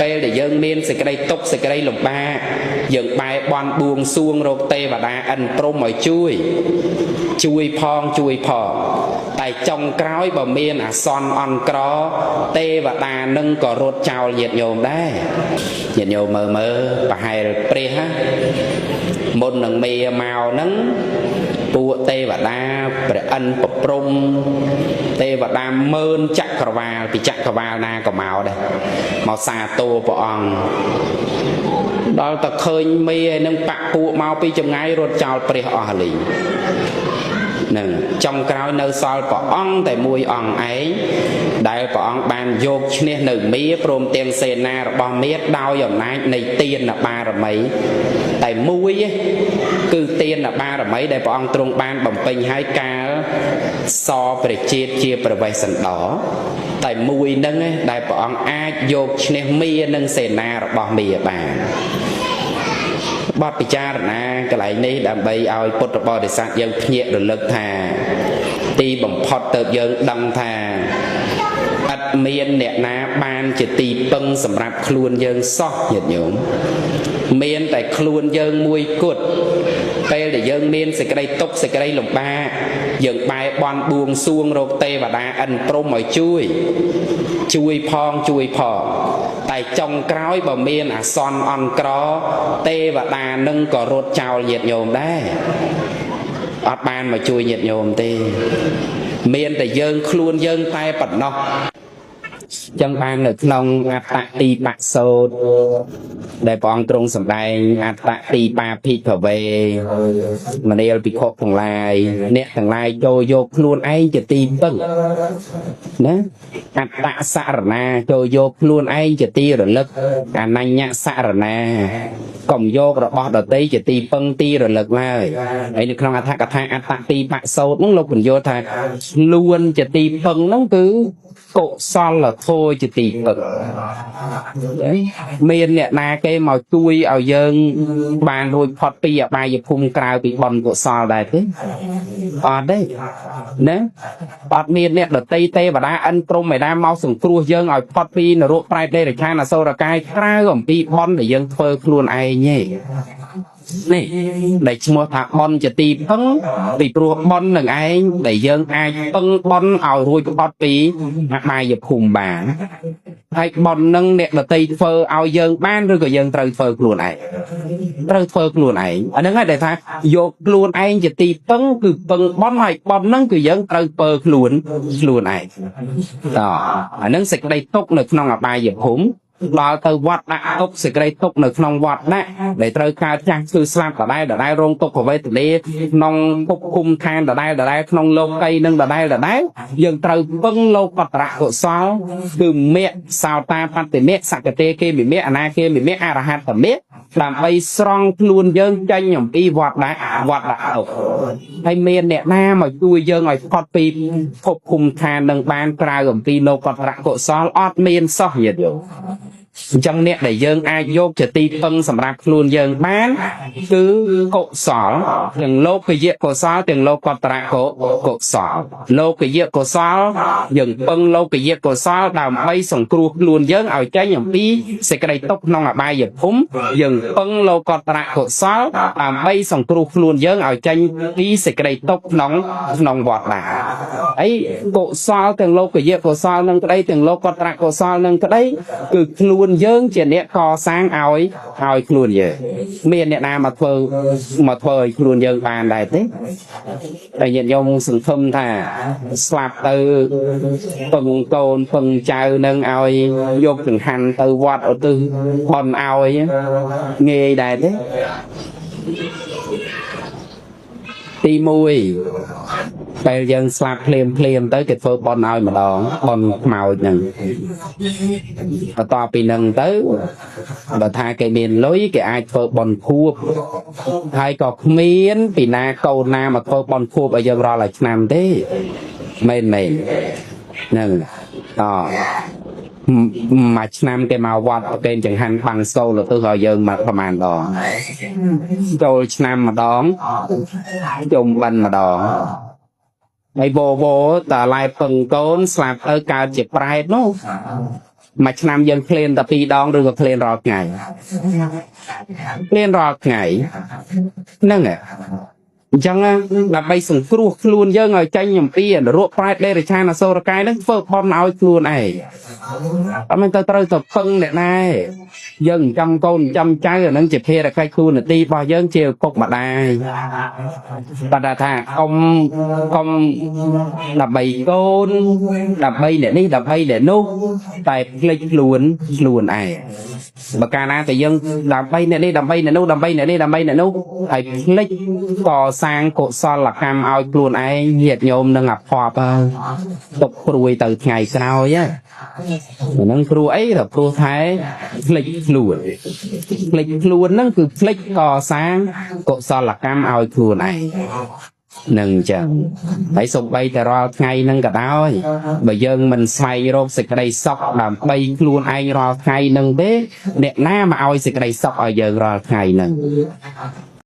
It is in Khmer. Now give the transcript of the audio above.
ពេលដែលយើងមានសេចក្តីទុក្ខសេចក្តីលំបាកយើងបែរបន់បួងសួងរកទេវតាអិនព្រំឲ្យជួយផងតែចុងក្រោយបើមានអាសន្នអន់ក្រទេវតានឹងក៏រត់ចោលញាតិញោមដែរញាតិញោមមើលប្រហែលព្រះមុននឹងមេមកហ្នឹងពួកទេវតាព្រះអិនប្រព្រំទេវតាម៉ឺនចក្រវាលពីចក្រវាលណាក៏មកដែរមកសាទរព្រះអង្គដល់តែឃើញមេហើយនឹងបាក់ពួកមកពីចម្ងាយរត់ចោលព្រះអស់លីងនឹងចុងក្រោយនៅសល់ព្រះអង្គតែមួយអង្គឯងដែលព្រះអង្គបានយកឈ្នះនៅមេព្រមទាំងសេនារបស់មេដោយអំណាចនៃទានបារមីតែមួយគឺទានបារមីដែលព្រះអង្គទ្រង់បានបំពេញឲ្យកាលសព្រះជាតិជាប្រវេសន្តរតែមួយនឹងដែលព្រះអង្គអាចយកឈ្នះមេនិងសេនារបស់មេបានបទពិចារណាកន្លែងនេះដើម្បីឲ្យពុទ្ធបរិស័ទយើងភ្ញាក់រលឹកថាទីបំផុតទៅយើងដឹងថាឥតមានអ្នកណាបានជាទីពឹងសម្រាប់ខ្លួនយើងសោះញាតិញោមមានតែខ្លួនយើងមួយគត់ពេលដែលយើងមានសេចក្តីទុក្ខសេចក្តីលំបាកយើងបែរបន់បួងសួងរកទេវតាអិនព្រំឲ្យជួយផងតែចុងក្រោយបើមានអាសន្នអន់ក្រទេវតានឹងក៏រត់ចោលញាតិញោមដែរអត់បានមកជួយញាតិញោមទេមានតែយើងខ្លួនយើងតែប៉ុណ្ណោះចឹងបាននៅក្នុងអត្តទីបសោតដែលព្រះអង្គទ្រង់សម្ដែងអត្តទីបាភិភវេមនាលភិក្ខុទាំងឡាយអ្នកទាំងឡាយចូលយកខ្លួនឯងជាទីពឹងណាអត្តសរណាចូលយកខ្លួនឯងជាទីរលឹកអនញ្ញសរណាកុំយករបស់ដតីជាទីពឹងទីរលឹកឡើយហើយនៅក្នុងអត្ថកថាអត្តទីបសោតហ្នឹងលោកបញ្យល់ថាខ្លួនជាទីពឹងហ្នឹងគឺកុសលធម៌ជាទីពឹងមានអ្នកណាគេមកជួយឲ្យយើងបានរួចផុតពីអបាយភូមិក្រៅពីបុណ្យកុសលដែរទេអត់ទេណាអត់មានអ្នកដតីទេវតាអិនព្រំឯណាមកសង្គ្រោះយើងឲ្យផុតពីនរកប្រែតដេរឆានអសូរកាយក្រៅអំពីបុណ្យដែលយើងធ្វើខ្លួនឯងទេនេះដែលឈ្មោះថាបុណ្យជាទីពឹងពីព្រោះបុណ្យនឹងឯងដែលយើងអាចពឹងបុណ្យឲ្យរួចផុតពីអបាយភូមិបានហើយបុណ្យនឹងអ្នកដតីធ្វើឲ្យយើងបានឬក៏យើងត្រូវធ្វើខ្លួនឯងត្រូវធ្វើខ្លួនឯងអាហ្នឹងហើយដែលថាយកខ្លួនឯងជាទីពឹងគឺពឹងបុណ្យហើយបុណ្យហ្នឹងគឺយើងត្រូវធ្វើខ្លួនឯងតអាហ្នឹងសេចក្តីទុកនៅក្នុងអបាយភូមិដល់ទៅវត្តដាក់ទុកសេចក្តីទុកនៅក្នុងវត្តដាក់ដែលត្រូវកើតចាស់គឺស្លាប់ដដែលរងទុក្ខវេទនាក្នុងភពគុំឋានដដែលក្នុងលោកីនឹងដដែលយើងត្រូវពឹងលោកតរៈកុសលគឺមេសោតាបតិមេសកតេគេមិមេអនាគេមិមេអរហត្តមេដើម្បីស្រង់ខ្លួនយើងចេញអំពីវត្តដាក់ទុកហើយមានអ្នកណាមកជួយយើងឲ្យផុតពីភពគុំឋាននឹងបានក្រៅអំពីលោកតរៈកុសលអត់មានសោះញាតិញោមអញ្ចឹងអ្នកដែលយើងអាចយកជាទីពឹងសម្រាប់ខ្លួនយើងបានគឺកុសលទាំងលោកយៈកុសលទាំងលោកតរៈកុសលលោកយៈកុសលយើងពឹងលោកយៈកុសលដើម្បីសង្គ្រោះខ្លួនយើងឲ្យចេញអំពីសេចក្តីទុក្ខក្នុងអបាយភូមិយើងពឹងលោកតរៈកុសលដើម្បីសង្គ្រោះខ្លួនយើងឲ្យចេញពីសេចក្តីទុក្ខក្នុងវត្តដែរហើយកុសលទាំងលោកយៈកុសលនឹងក្តីទាំងលោកតរៈកុសលនឹងក្តីគឺខ្លួនយើងជាអ្នកកសាងឲ្យខ្លួនយើងមានអ្នកណាមកធ្វើឲ្យខ្លួនយើងបានដែរទេតែញាតិញោមសង្ឃឹមថាស្លាប់ទៅពឹងកូនពឹងចៅនឹងឲ្យយកចង្ហាន់ទៅវត្តឧទ្ទិសបុណ្យឲ្យងាយដែរទេទី1ពេលយើងស្លាប់ភ្លាមទៅគេធ្វើបុណ្យឲ្យម្ដងបុណ្យខ្មោចហ្នឹងបន្ទាប់ពីហ្នឹងទៅបើថាគេមានលុយគេអាចធ្វើបុណ្យខួបហើយក៏គ្មានពីណាកូនណាមកធ្វើបុណ្យខួបឲ្យយើងរាល់តែឆ្នាំទេមែនហ្នឹងមួយឆ្នាំគេមកវត្តគេចង្ហាន់បាំងសូលទៅឲ្យយើងមកប្រហែលដងចូលឆ្នាំម្ដងជុំបិណ្ឌម្ដងហើយវតាឡែពឹងកូនស្លាប់ទៅកើតជាប្រែតនោះ mà năm dân lên tập đi đón rồi có lên rọt ngày nâng ạ chẳng là bay sừng cua luôn dân ở tranh nhầm tiền rồi phải đây để chai là sâu cái nó phơ con nào luôn này mình tôi tập phân này này dân trăm con trăm trái rồi nó chụp he là cái luôn là đi bao dân chiều cục mà đai và đã thà ông là bầy con là bay để đi là bay để nô tại lịch luôn này mà cả na thì dân làm bay này đi làm bay này nô làm bay này đi làm bay này nô tại lịch cò sang cổ son là cam ao luôn ai nhiệt nhôm nâng ngập họp tục ruồi từ ngày sau nhá nâng ruồi ấy là ruồi thái lịch luôn nó cứ lịch cò sang cổ son là cam ao luôn này nâng chẳng phải sụp bay từ ra ngay nâng cả đau bây giờ mình xoay rô xịt đây sọc làm bay luôn ai ra ngay nâng thế đẹp na mà ao xịt đây sọc ở giờ ra ngay nâng